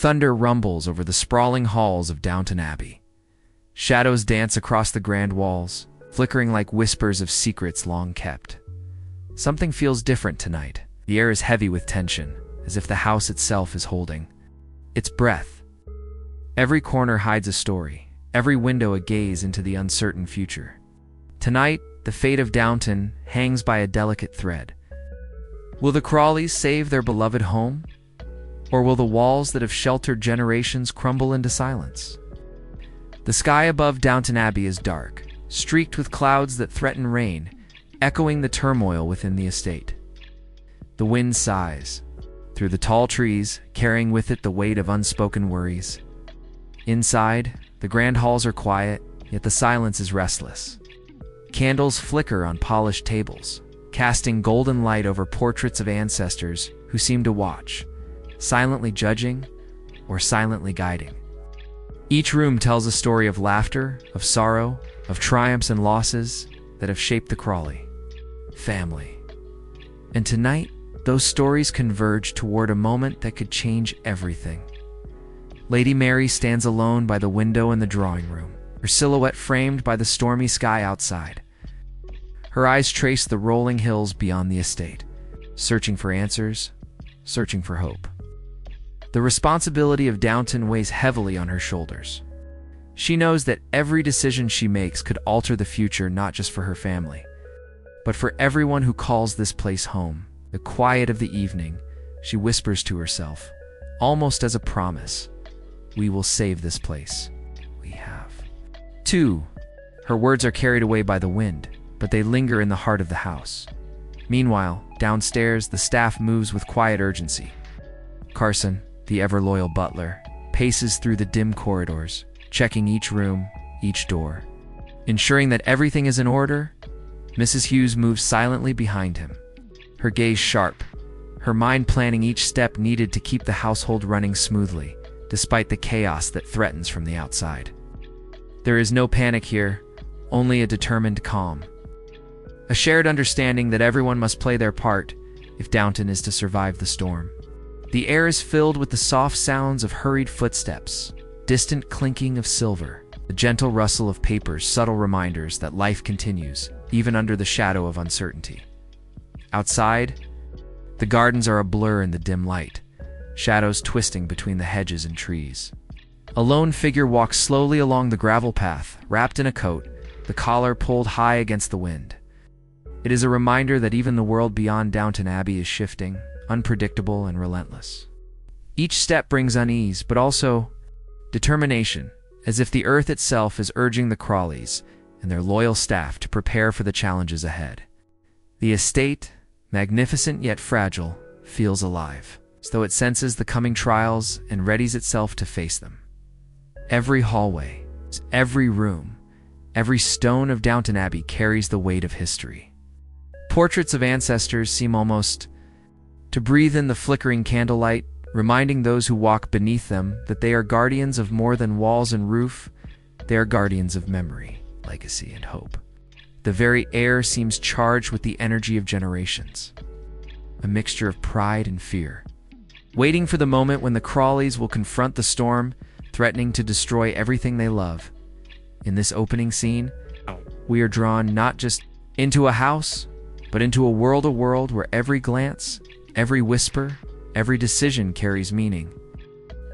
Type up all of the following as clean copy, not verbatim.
Thunder rumbles over the sprawling halls of Downton Abbey. Shadows dance across the grand walls, flickering like whispers of secrets long kept. Something feels different tonight. The air is heavy with tension, as if the house itself is holding its breath. Every corner hides a story, every window a gaze into the uncertain future. Tonight, the fate of Downton hangs by a delicate thread. Will the Crawleys save their beloved home? Or will the walls that have sheltered generations crumble into silence? The sky above Downton Abbey is dark, streaked with clouds that threaten rain, echoing the turmoil within the estate. The wind sighs through the tall trees, carrying with it the weight of unspoken worries. Inside, the grand halls are quiet, yet the silence is restless. Candles flicker on polished tables, casting golden light over portraits of ancestors who seem to watch, silently judging or silently guiding. Each room tells a story of laughter, of sorrow, of triumphs and losses that have shaped the Crawley family. And tonight, those stories converge toward a moment that could change everything. Lady Mary stands alone by the window in the drawing room, her silhouette framed by the stormy sky outside. Her eyes trace the rolling hills beyond the estate, searching for answers, searching for hope. The responsibility of Downton weighs heavily on her shoulders. She knows that every decision she makes could alter the future not just for her family, but for everyone who calls this place home. The quiet of the evening, she whispers to herself, almost as a promise, "We will save this place. We have." 2. Her words are carried away by the wind, but they linger in the heart of the house. Meanwhile, downstairs, the staff moves with quiet urgency. Carson, the ever-loyal butler, paces through the dim corridors, checking each room, each door. Ensuring that everything is in order, Mrs. Hughes moves silently behind him, her gaze sharp, her mind planning each step needed to keep the household running smoothly, despite the chaos that threatens from the outside. There is no panic here, only a determined calm. A shared understanding that everyone must play their part if Downton is to survive the storm. The air is filled with the soft sounds of hurried footsteps, distant clinking of silver, the gentle rustle of papers, subtle reminders that life continues, even under the shadow of uncertainty. Outside, the gardens are a blur in the dim light, shadows twisting between the hedges and trees. A lone figure walks slowly along the gravel path, wrapped in a coat, the collar pulled high against the wind. It is a reminder that even the world beyond Downton Abbey is shifting, unpredictable and relentless. Each step brings unease, but also determination, as if the earth itself is urging the Crawleys and their loyal staff to prepare for the challenges ahead. The estate, magnificent yet fragile, feels alive, as though it senses the coming trials and readies itself to face them. Every hallway, every room, every stone of Downton Abbey carries the weight of history. Portraits of ancestors seem almost to breathe in the flickering candlelight, reminding those who walk beneath them that they are guardians of more than walls and roof. They are guardians of memory, legacy, and hope. The very air seems charged with the energy of generations, a mixture of pride and fear, waiting for the moment when the Crawleys will confront the storm, threatening to destroy everything they love. In this opening scene, we are drawn not just into a house, but into a world where every glance, every whisper, every decision carries meaning.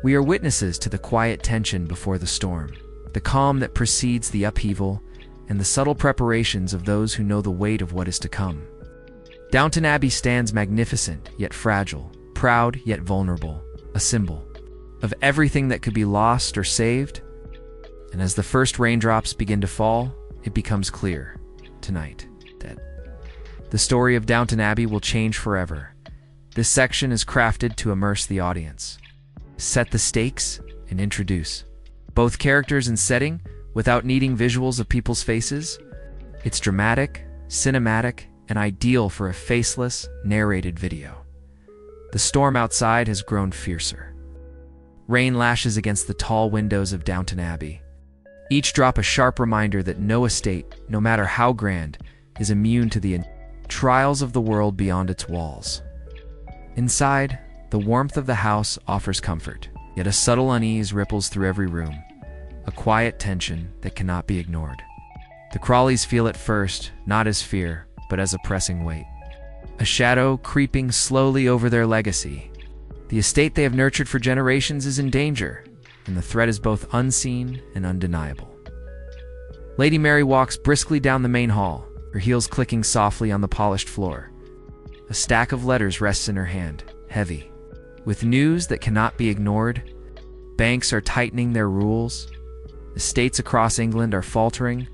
We are witnesses to the quiet tension before the storm, the calm that precedes the upheaval, and the subtle preparations of those who know the weight of what is to come. Downton Abbey stands magnificent yet fragile, proud yet vulnerable, a symbol of everything that could be lost or saved. And as the first raindrops begin to fall, it becomes clear, tonight, that the story of Downton Abbey will change forever. This section is crafted to immerse the audience, set the stakes, and introduce both characters and setting without needing visuals of people's faces. It's dramatic, cinematic, and ideal for a faceless, narrated video. The storm outside has grown fiercer. Rain lashes against the tall windows of Downton Abbey, each drop a sharp reminder that no estate, no matter how grand, is immune to the trials of the world beyond its walls. Inside, the warmth of the house offers comfort. Yet a subtle unease ripples through every room, a quiet tension that cannot be ignored. The Crawleys feel it first, not as fear, but as a pressing weight. A shadow creeping slowly over their legacy. The estate they have nurtured for generations is in danger, and the threat is both unseen and undeniable. Lady Mary walks briskly down the main hall, her heels clicking softly on the polished floor. A stack of letters rests in her hand, heavy, with news that cannot be ignored. Banks are tightening their rules, estates across England are faltering,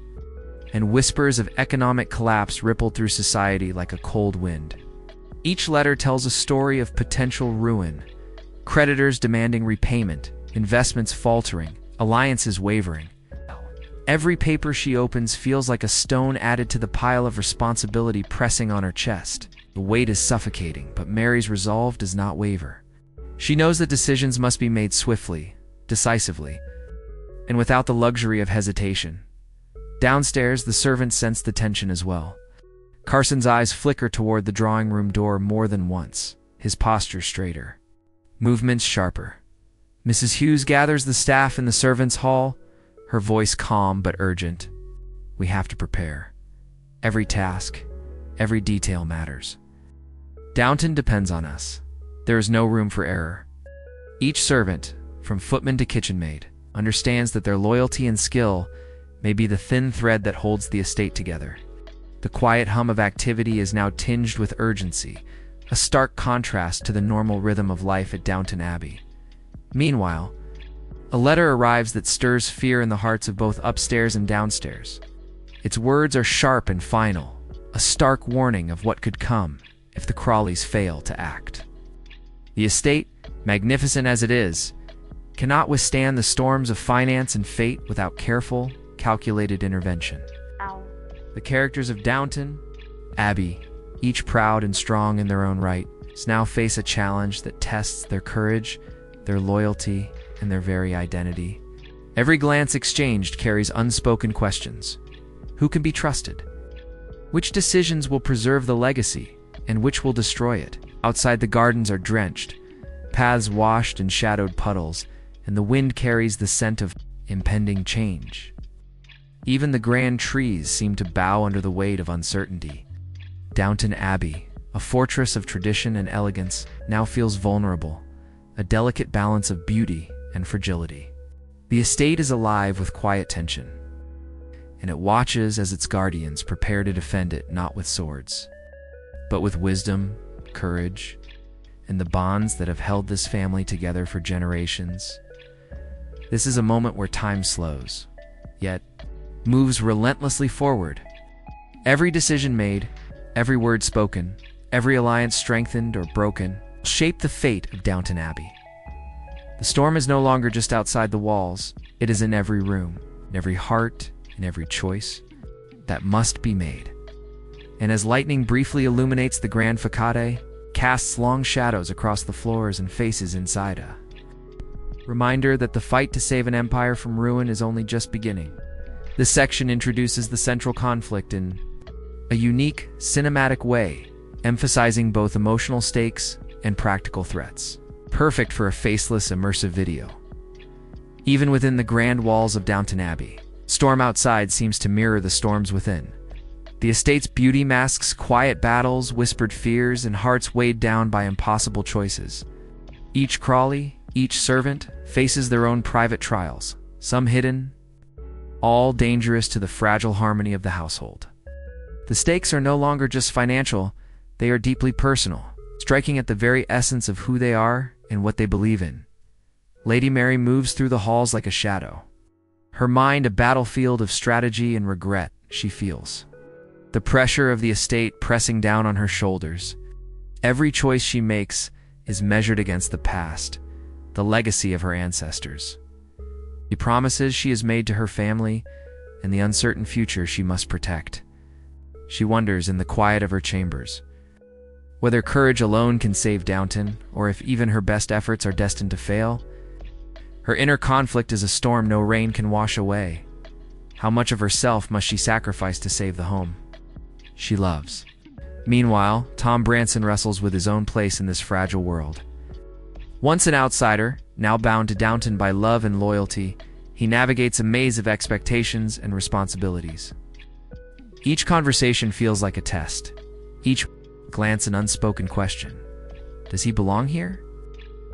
and whispers of economic collapse ripple through society like a cold wind. Each letter tells a story of potential ruin, creditors demanding repayment, investments faltering, alliances wavering. Every paper she opens feels like a stone added to the pile of responsibility pressing on her chest. The weight is suffocating, but Mary's resolve does not waver. She knows that decisions must be made swiftly, decisively, and without the luxury of hesitation. Downstairs, the servants sense the tension as well. Carson's eyes flicker toward the drawing room door more than once, his posture straighter, movements sharper. Mrs. Hughes gathers the staff in the servants' hall, her voice calm but urgent. We have to prepare. Every task, every detail matters. Downton depends on us. There is no room for error. Each servant, from footman to kitchen maid, understands that their loyalty and skill may be the thin thread that holds the estate together. The quiet hum of activity is now tinged with urgency, a stark contrast to the normal rhythm of life at Downton Abbey. Meanwhile, a letter arrives that stirs fear in the hearts of both upstairs and downstairs. Its words are sharp and final, a stark warning of what could come if the Crawleys fail to act. The estate, magnificent as it is, cannot withstand the storms of finance and fate without careful, calculated intervention. The characters of Downton Abbey, each proud and strong in their own right, now face a challenge that tests their courage, their loyalty, and their very identity. Every glance exchanged carries unspoken questions. Who can be trusted? Which decisions will preserve the legacy, and which will destroy it? Outside, the gardens are drenched, paths washed in shadowed puddles, and the wind carries the scent of impending change. Even the grand trees seem to bow under the weight of uncertainty. Downton Abbey, a fortress of tradition and elegance, now feels vulnerable, a delicate balance of beauty and fragility. The estate is alive with quiet tension, and it watches as its guardians prepare to defend it not with swords, but with wisdom, courage, and the bonds that have held this family together for generations. This is a moment where time slows, yet moves relentlessly forward. Every decision made, every word spoken, every alliance strengthened or broken, shape the fate of Downton Abbey. The storm is no longer just outside the walls, it is in every room, in every heart, in every choice that must be made. And as lightning briefly illuminates the Gran Finale, casts long shadows across the floors and faces inside a reminder that the fight to save an empire from ruin is only just beginning. This section introduces the central conflict in a unique, cinematic way, emphasizing both emotional stakes and practical threats. Perfect for a faceless, immersive video. Even within the grand walls of Downton Abbey, storm outside seems to mirror the storms within. The estate's beauty masks quiet battles, whispered fears, and hearts weighed down by impossible choices. Each Crawley, each servant, faces their own private trials, some hidden, all dangerous to the fragile harmony of the household. The stakes are no longer just financial, they are deeply personal, striking at the very essence of who they are and what they believe in. Lady Mary moves through the halls like a shadow. Her mind a battlefield of strategy and regret, she feels. The pressure of the estate pressing down on her shoulders. Every choice she makes is measured against the past, the legacy of her ancestors. The promises she has made to her family, and the uncertain future she must protect. She wonders in the quiet of her chambers whether courage alone can save Downton, or if even her best efforts are destined to fail. Her inner conflict is a storm no rain can wash away. How much of herself must she sacrifice to save the home she loves? Meanwhile, Tom Branson wrestles with his own place in this fragile world. Once an outsider, now bound to Downton by love and loyalty, he navigates a maze of expectations and responsibilities. Each conversation feels like a test. Each glance an unspoken question. Does he belong here?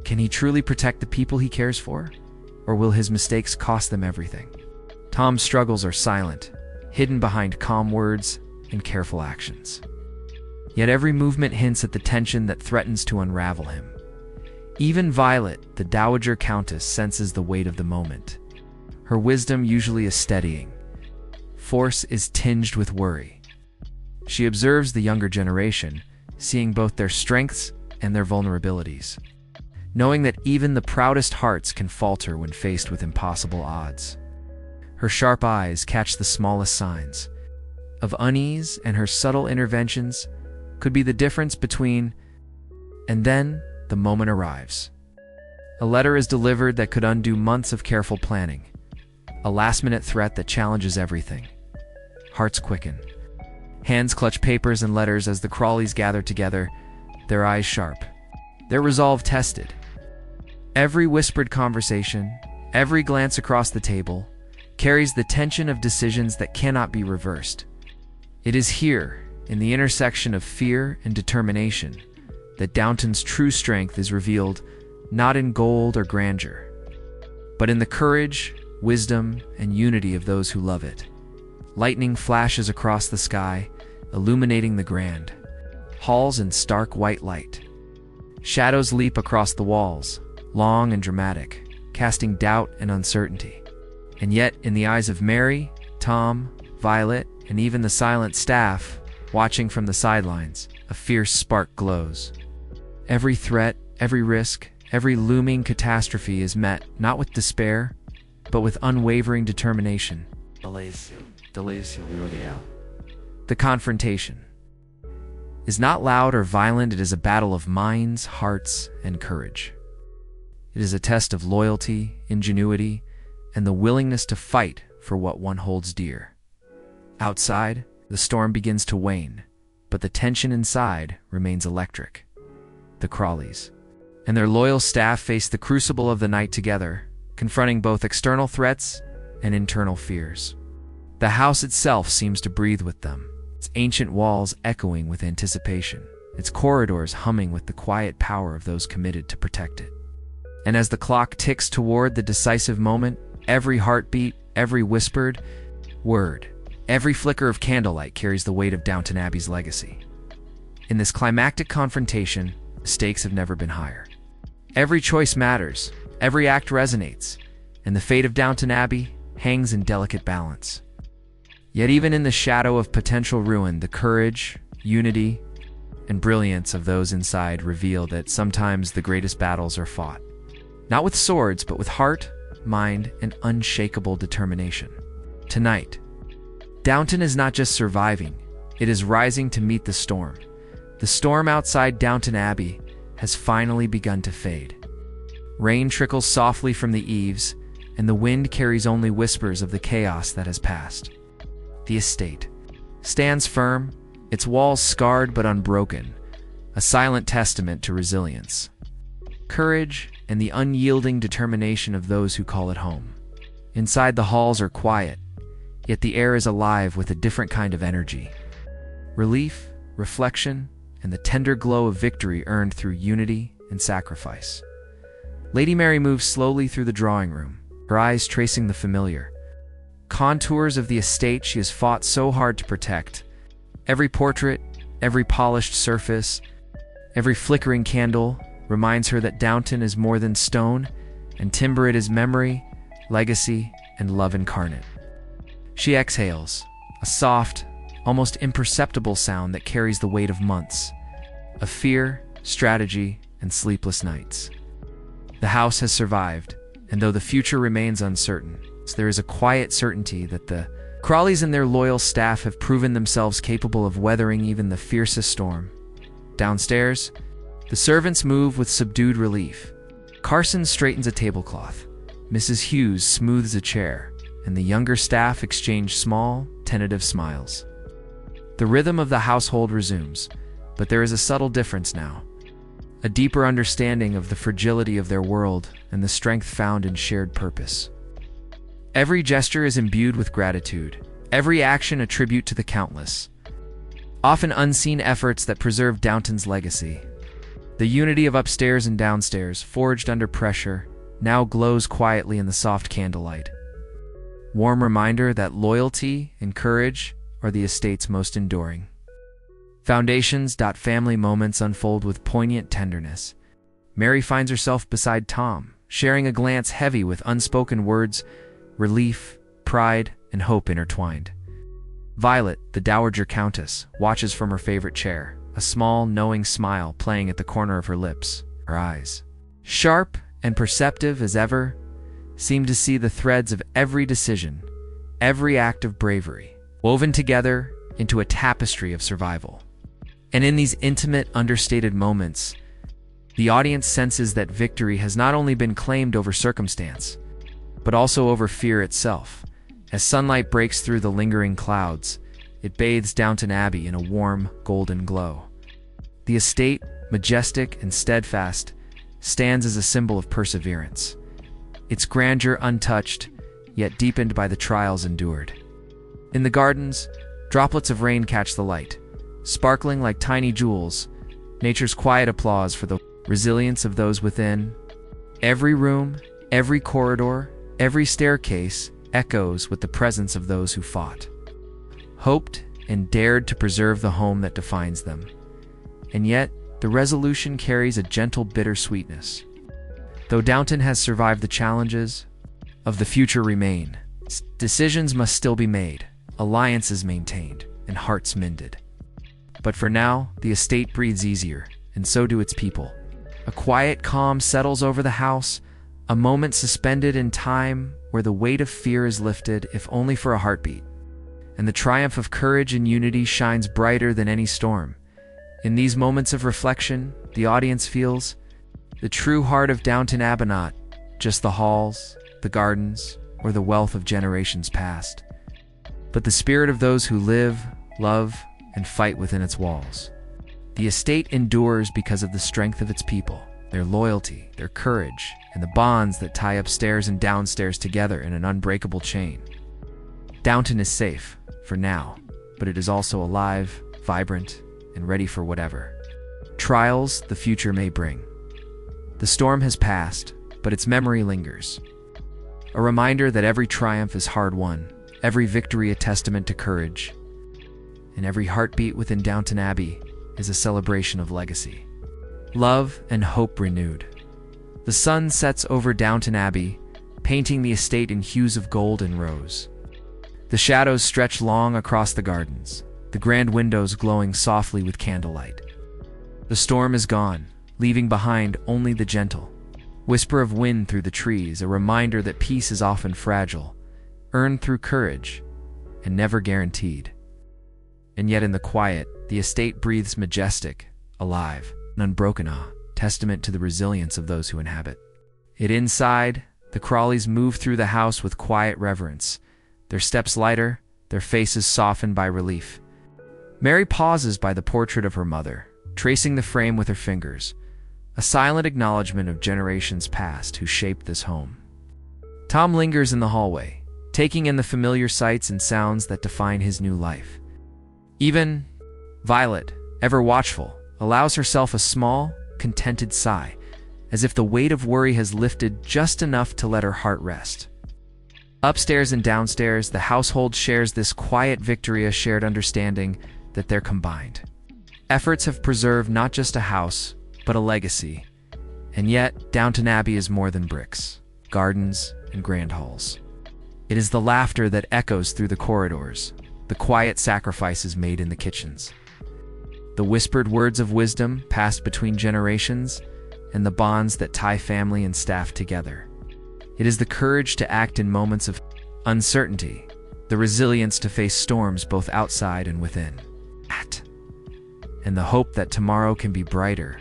Can he truly protect the people he cares for? Or will his mistakes cost them everything? Tom's struggles are silent, hidden behind calm words and careful actions. Yet every movement hints at the tension that threatens to unravel him. Even Violet, the Dowager Countess, senses the weight of the moment. Her wisdom usually is steadying. Force is tinged with worry. She observes the younger generation, seeing both their strengths and their vulnerabilities, knowing that even the proudest hearts can falter when faced with impossible odds. Her sharp eyes catch the smallest signs of unease, and her subtle interventions could be the difference between. And then the moment arrives. A letter is delivered that could undo months of careful planning. A last-minute threat that challenges everything. Hearts quicken. Hands clutch papers and letters as the Crawleys gather together, their eyes sharp, their resolve tested. Every whispered conversation, every glance across the table, carries the tension of decisions that cannot be reversed. It is here, in the intersection of fear and determination, that Downton's true strength is revealed, not in gold or grandeur, but in the courage, wisdom, and unity of those who love it. Lightning flashes across the sky, illuminating the grand halls in stark white light. Shadows leap across the walls, long and dramatic, casting doubt and uncertainty. And yet, in the eyes of Mary, Tom, Violet, and even the silent staff, watching from the sidelines, a fierce spark glows. Every threat, every risk, every looming catastrophe is met not with despair, but with unwavering determination. The confrontation is not loud or violent. It is a battle of minds, hearts, and courage. It is a test of loyalty, ingenuity, and the willingness to fight for what one holds dear. Outside, the storm begins to wane, but the tension inside remains electric. The Crawleys and their loyal staff face the crucible of the night together, confronting both external threats and internal fears. The house itself seems to breathe with them, its ancient walls echoing with anticipation, its corridors humming with the quiet power of those committed to protect it. And as the clock ticks toward the decisive moment, every heartbeat, every whispered word, every flicker of candlelight carries the weight of Downton Abbey's legacy. In this climactic confrontation, the stakes have never been higher. Every choice matters, every act resonates, and the fate of Downton Abbey hangs in delicate balance. Yet even in the shadow of potential ruin, the courage, unity, and brilliance of those inside reveal that sometimes the greatest battles are fought, not with swords, but with heart, mind, and unshakable determination. Tonight, Downton is not just surviving, it is rising to meet the storm. The storm outside Downton Abbey has finally begun to fade. Rain trickles softly from the eaves, and the wind carries only whispers of the chaos that has passed. The estate stands firm, its walls scarred but unbroken, a silent testament to resilience, courage, and the unyielding determination of those who call it home. Inside, the halls are quiet, yet the air is alive with a different kind of energy. Relief, reflection, and the tender glow of victory earned through unity and sacrifice. Lady Mary moves slowly through the drawing room, her eyes tracing the familiar contours of the estate she has fought so hard to protect. Every portrait, every polished surface, every flickering candle reminds her that Downton is more than stone and timber. It is memory, legacy, and love incarnate. She exhales, a soft, almost imperceptible sound that carries the weight of months, of fear, strategy, and sleepless nights. The house has survived, and though the future remains uncertain, there is a quiet certainty that the Crawleys and their loyal staff have proven themselves capable of weathering even the fiercest storm. Downstairs, the servants move with subdued relief. Carson straightens a tablecloth, Mrs. Hughes smooths a chair, and the younger staff exchange small, tentative smiles. The rhythm of the household resumes, but there is a subtle difference now. a deeper understanding of the fragility of their world and the strength found in shared purpose. Every gesture is imbued with gratitude, every action a tribute to the countless, often unseen efforts that preserve Downton's legacy. The unity of upstairs and downstairs, forged under pressure, now glows quietly in the soft candlelight. Warm reminder that loyalty and courage are the estate's most enduring foundations. Family moments unfold with poignant tenderness. Mary finds herself beside Tom, sharing a glance heavy with unspoken words, relief, pride, and hope intertwined. Violet, the Dowager Countess, watches from her favorite chair, a small, knowing smile playing at the corner of her lips. Her eyes, sharp and perceptive as ever, seem to see the threads of every decision, every act of bravery, woven together into a tapestry of survival. And in these intimate, understated moments, the audience senses that victory has not only been claimed over circumstance, but also over fear itself. As sunlight breaks through the lingering clouds, it bathes Downton Abbey in a warm, golden glow. The estate, majestic and steadfast, stands as a symbol of perseverance, its grandeur untouched, yet deepened by the trials endured. In the gardens, droplets of rain catch the light, sparkling like tiny jewels, nature's quiet applause for the resilience of those within. Every room, every corridor, every staircase echoes with the presence of those who fought, hoped, and dared to preserve the home that defines them. And yet, the resolution carries a gentle bittersweetness. Though Downton has survived the challenges of the future remain. Decisions must still be made, alliances maintained, and hearts mended. But for now, the estate breathes easier, and so do its people. A quiet calm settles over the house, a moment suspended in time where the weight of fear is lifted, if only for a heartbeat. And the triumph of courage and unity shines brighter than any storm. In these moments of reflection, the audience feels the true heart of Downton Abbey, not just the halls, the gardens, or the wealth of generations past, but the spirit of those who live, love, and fight within its walls. The estate endures because of the strength of its people, their loyalty, their courage, and the bonds that tie upstairs and downstairs together in an unbreakable chain. Downton is safe, for now, but it is also alive, vibrant, and ready for whatever trials the future may bring. The storm has passed, but its memory lingers. A reminder that every triumph is hard-won, every victory a testament to courage, and every heartbeat within Downton Abbey is a celebration of legacy, love, and hope renewed. The sun sets over Downton Abbey, painting the estate in hues of gold and rose. The shadows stretch long across the gardens, the grand windows glowing softly with candlelight. The storm is gone, leaving behind only the gentle whisper of wind through the trees, a reminder that peace is often fragile, earned through courage, and never guaranteed. And yet in the quiet, the estate breathes majestic, alive, and unbroken awe, testament to the resilience of those who inhabit it. Inside, the Crawleys move through the house with quiet reverence, their steps lighter, their faces softened by relief. Mary pauses by the portrait of her mother, tracing the frame with her fingers, a silent acknowledgement of generations past who shaped this home. Tom lingers in the hallway, taking in the familiar sights and sounds that define his new life. Even Violet, ever watchful, allows herself a small, contented sigh, as if the weight of worry has lifted just enough to let her heart rest. Upstairs and downstairs, the household shares this quiet victory, a shared understanding that their combined efforts have preserved not just a house, but a legacy. And yet, Downton Abbey is more than bricks, gardens, and grand halls. It is the laughter that echoes through the corridors, the quiet sacrifices made in the kitchens, the whispered words of wisdom passed between generations, and the bonds that tie family and staff together. It is the courage to act in moments of uncertainty, the resilience to face storms both outside and within, and the hope that tomorrow can be brighter,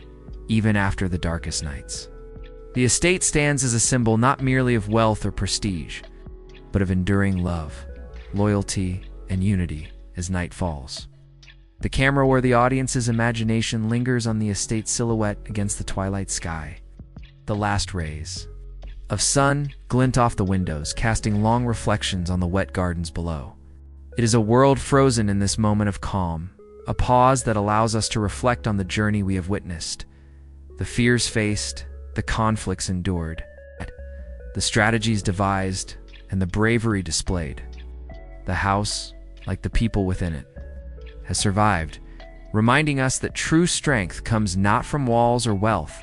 even after the darkest nights. The estate stands as a symbol not merely of wealth or prestige, but of enduring love, loyalty, and unity as night falls. The camera or the audience's imagination lingers on the estate's silhouette against the twilight sky. The last rays of sun glint off the windows, casting long reflections on the wet gardens below. It is a world frozen in this moment of calm, a pause that allows us to reflect on the journey we have witnessed, the fears faced, the conflicts endured, the strategies devised, and the bravery displayed. The house, like the people within it, has survived, reminding us that true strength comes not from walls or wealth,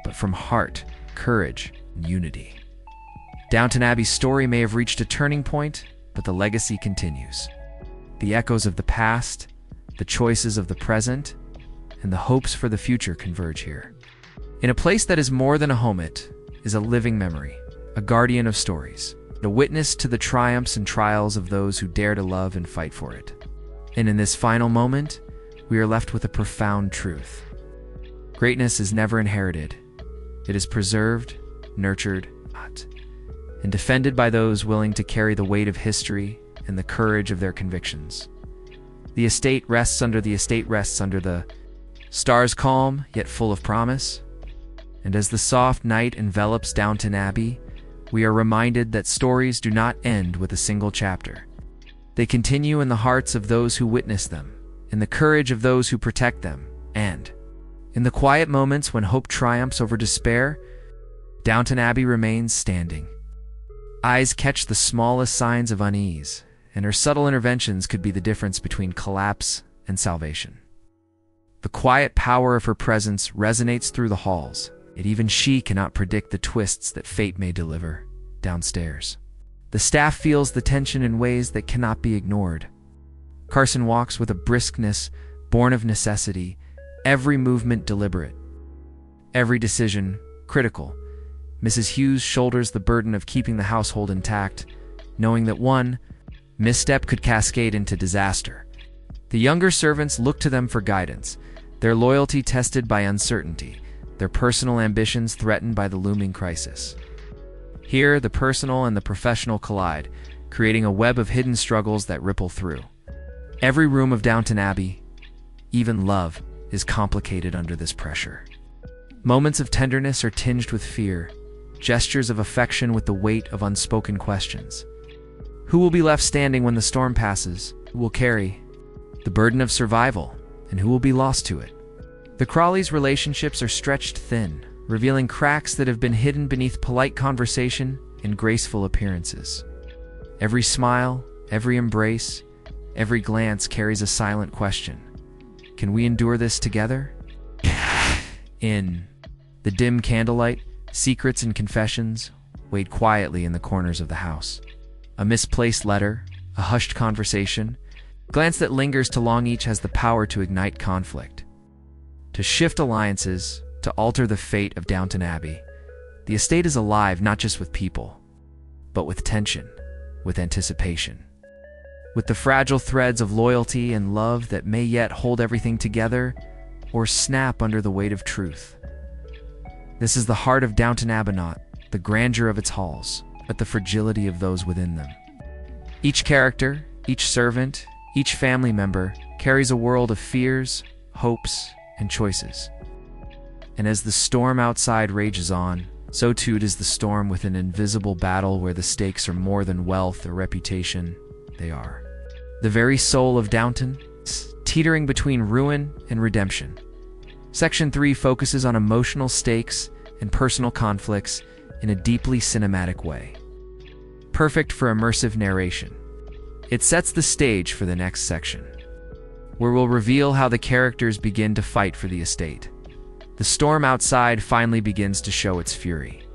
but from heart, courage, and unity. Downton Abbey's story may have reached a turning point, but the legacy continues. The echoes of the past, the choices of the present, and the hopes for the future converge here. In a place that is more than a home, it is a living memory, a guardian of stories, a witness to the triumphs and trials of those who dare to love and fight for it. And in this final moment, we are left with a profound truth. Greatness is never inherited. It is preserved, nurtured, and defended by those willing to carry the weight of history and the courage of their convictions. The estate rests under the stars calm, yet full of promise. And as the soft night envelops Downton Abbey, we are reminded that stories do not end with a single chapter. They continue in the hearts of those who witness them, in the courage of those who protect them, and in the quiet moments when hope triumphs over despair, Downton Abbey remains standing. Eyes catch the smallest signs of unease, and her subtle interventions could be the difference between collapse and salvation. The quiet power of her presence resonates through the halls, yet even she cannot predict the twists that fate may deliver downstairs. The staff feels the tension in ways that cannot be ignored. Carson walks with a briskness born of necessity, every movement deliberate, every decision critical. Mrs. Hughes shoulders the burden of keeping the household intact, knowing that one misstep could cascade into disaster. The younger servants look to them for guidance, their loyalty tested by uncertainty, their personal ambitions threatened by the looming crisis. Here, the personal and the professional collide, creating a web of hidden struggles that ripple through. Every room of Downton Abbey, even love, is complicated under this pressure. Moments of tenderness are tinged with fear, gestures of affection with the weight of unspoken questions. Who will be left standing when the storm passes? Who will carry the burden of survival, and who will be lost to it? The Crawleys' relationships are stretched thin, revealing cracks that have been hidden beneath polite conversation and graceful appearances. Every smile, every embrace, every glance carries a silent question. Can we endure this together? In the dim candlelight, secrets and confessions wait quietly in the corners of the house. A misplaced letter, a hushed conversation, a glance that lingers too long each has the power to ignite conflict, to shift alliances, to alter the fate of Downton Abbey. The estate is alive not just with people, but with tension, with anticipation, with the fragile threads of loyalty and love that may yet hold everything together or snap under the weight of truth. This is the heart of Downton Abbey, not the grandeur of its halls, but the fragility of those within them. Each character, each servant, each family member carries a world of fears, hopes, and choices. And as the storm outside rages on, so too does the storm with an invisible battle where the stakes are more than wealth or reputation. They are the very soul of Downton, teetering between ruin and redemption. Section 3 focuses on emotional stakes and personal conflicts in a deeply cinematic way. Perfect for immersive narration. It sets the stage for the next section, where we'll reveal how the characters begin to fight for the estate. The storm outside finally begins to show its fury.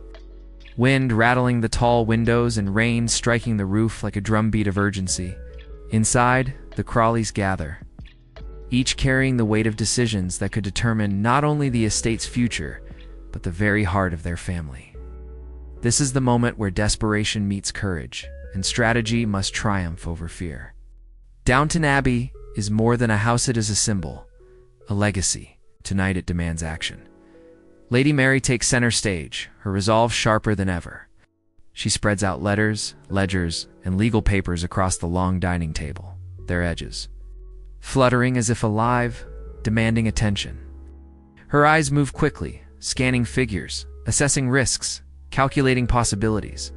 Wind rattling the tall windows and rain striking the roof like a drumbeat of urgency. Inside, the Crawleys gather, each carrying the weight of decisions that could determine not only the estate's future, but the very heart of their family. This is the moment where desperation meets courage, and strategy must triumph over fear. Downton Abbey is more than a house, it is a symbol, a legacy. Tonight it demands action. Lady Mary takes center stage, her resolve sharper than ever. She spreads out letters, ledgers, and legal papers across the long dining table, their edges fluttering as if alive, demanding attention. Her eyes move quickly, scanning figures, assessing risks, calculating possibilities.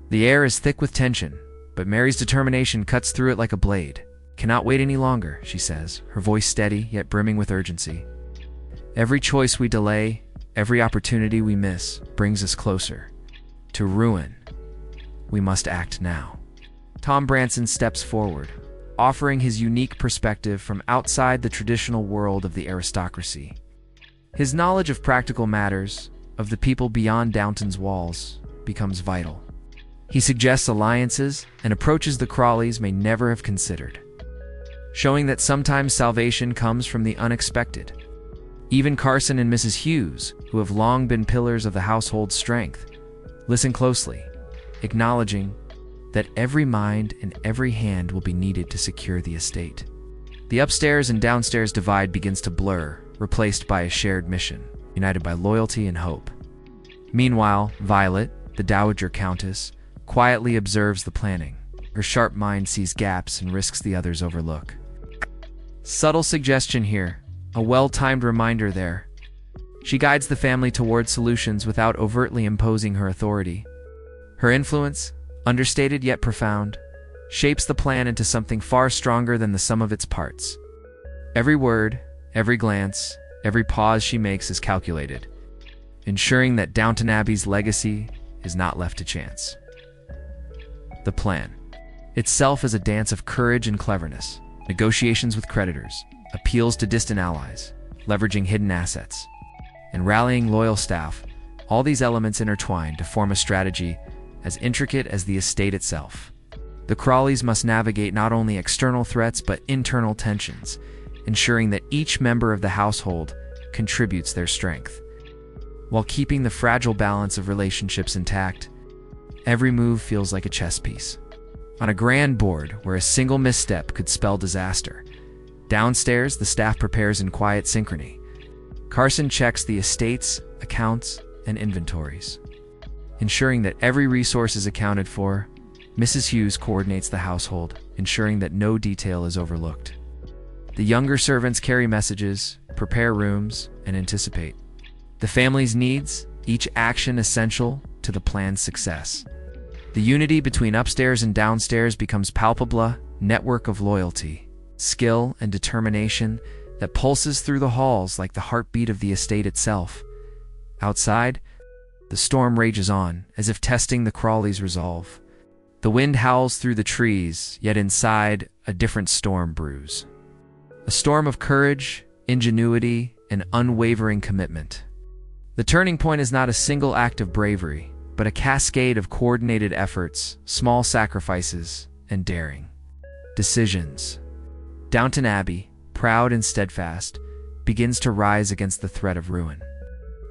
The air is thick with tension, but Mary's determination cuts through it like a blade. "Cannot wait any longer," she says, her voice steady yet brimming with urgency. "Every choice we delay, every opportunity we miss, brings us closer to ruin. We must act now." Tom Branson steps forward, offering his unique perspective from outside the traditional world of the aristocracy. His knowledge of practical matters, of the people beyond Downton's walls, becomes vital. He suggests alliances and approaches the Crawleys may never have considered, showing that sometimes salvation comes from the unexpected. Even Carson and Mrs. Hughes, who have long been pillars of the household's strength, listen closely, acknowledging that every mind and every hand will be needed to secure the estate. The upstairs and downstairs divide begins to blur, replaced by a shared mission, united by loyalty and hope. Meanwhile, Violet, the Dowager Countess, quietly observes the planning. Her sharp mind sees gaps and risks the others overlook. Subtle suggestion here, a well-timed reminder there. She guides the family toward solutions without overtly imposing her authority. Her influence, understated yet profound, shapes the plan into something far stronger than the sum of its parts. Every word, every glance, every pause she makes is calculated, ensuring that Downton Abbey's legacy is not left to chance. The plan itself is a dance of courage and cleverness, negotiations with creditors, appeals to distant allies, leveraging hidden assets, and rallying loyal staff. All these elements intertwine to form a strategy as intricate as the estate itself. The Crawleys must navigate not only external threats but internal tensions, ensuring that each member of the household contributes their strength, while keeping the fragile balance of relationships intact. Every move feels like a chess piece on a grand board where a single misstep could spell disaster. Downstairs, the staff prepares in quiet synchrony. Carson checks the estate's accounts and inventories, ensuring that every resource is accounted for. Mrs. Hughes coordinates the household, ensuring that no detail is overlooked. The younger servants carry messages, prepare rooms, and anticipate the family's needs, each action essential to the plan's success. The unity between upstairs and downstairs becomes palpable, network of loyalty, skill, and determination that pulses through the halls like the heartbeat of the estate itself. Outside, the storm rages on, as if testing the Crawleys' resolve. The wind howls through the trees, yet inside, a different storm brews. A storm of courage, ingenuity, and unwavering commitment. The turning point is not a single act of bravery, but a cascade of coordinated efforts, small sacrifices, and daring decisions. Downton Abbey, proud and steadfast, begins to rise against the threat of ruin.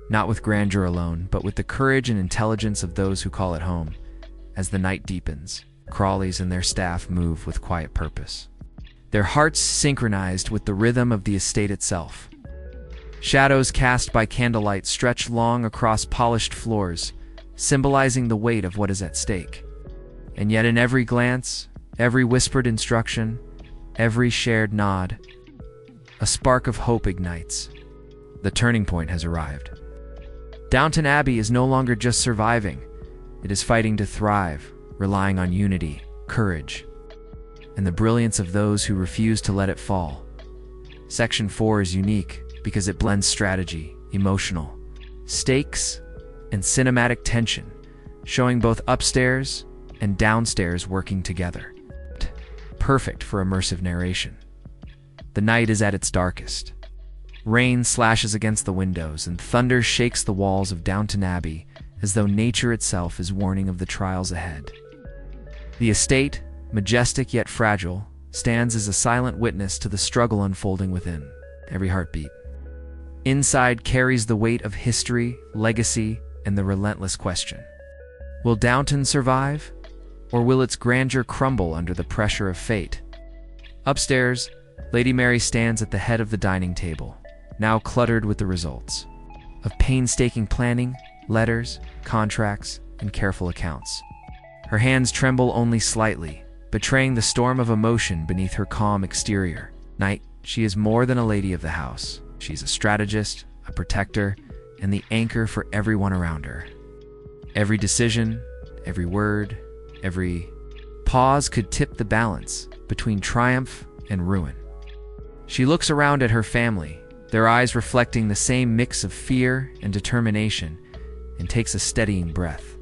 Not with grandeur alone, but with the courage and intelligence of those who call it home. As the night deepens, Crawleys and their staff move with quiet purpose, their hearts synchronized with the rhythm of the estate itself. Shadows cast by candlelight stretch long across polished floors, symbolizing the weight of what is at stake. And yet in every glance, every whispered instruction, every shared nod, a spark of hope ignites. The turning point has arrived. Downton Abbey is no longer just surviving. It is fighting to thrive, relying on unity, courage, and the brilliance of those who refuse to let it fall. Section 4 is unique because it blends strategy, emotional stakes, and cinematic tension, showing both upstairs and downstairs working together. Perfect for immersive narration. The night is at its darkest. Rain slashes against the windows, and thunder shakes the walls of Downton Abbey as though nature itself is warning of the trials ahead. The estate, majestic yet fragile, stands as a silent witness to the struggle unfolding within. Every heartbeat inside carries the weight of history, legacy, and the relentless question: will Downton survive, or will its grandeur crumble under the pressure of fate? Upstairs, Lady Mary stands at the head of the dining table, now cluttered with the results of painstaking planning, letters, contracts, and careful accounts. Her hands tremble only slightly, betraying the storm of emotion beneath her calm exterior. Night, she is more than a lady of the house. She's a strategist, a protector, and the anchor for everyone around her. Every decision, every word, every pause could tip the balance between triumph and ruin. She looks around at her family, their eyes reflecting the same mix of fear and determination, and takes a steadying breath.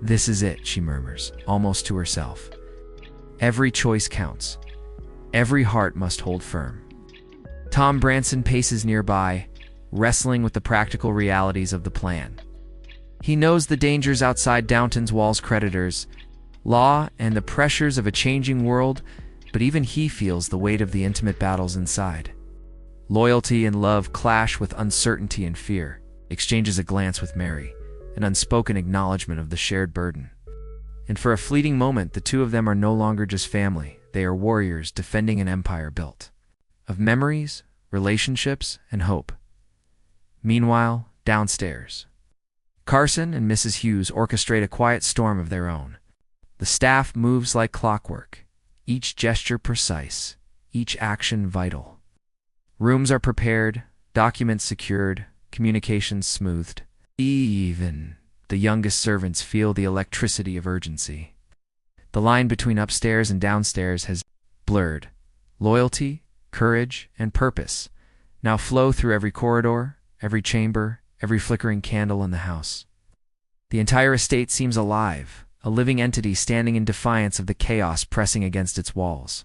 "This is it," she murmurs, almost to herself. "Every choice counts. Every heart must hold firm." Tom Branson paces nearby, wrestling with the practical realities of the plan. He knows the dangers outside Downton's walls, creditors, law, and the pressures of a changing world, but even he feels the weight of the intimate battles inside. Loyalty and love clash with uncertainty and fear, exchanges a glance with Mary, an unspoken acknowledgement of the shared burden. And for a fleeting moment, the two of them are no longer just family. They are warriors defending an empire built of memories, relationships, and hope. Meanwhile, downstairs, Carson and Mrs. Hughes orchestrate a quiet storm of their own. The staff moves like clockwork, each gesture precise, each action vital. Rooms are prepared, documents secured, communications smoothed. Even the youngest servants feel the electricity of urgency. The line between upstairs and downstairs has blurred. Loyalty, courage, and purpose now flow through every corridor, every chamber, every flickering candle in the house. The entire estate seems alive, a living entity standing in defiance of the chaos pressing against its walls.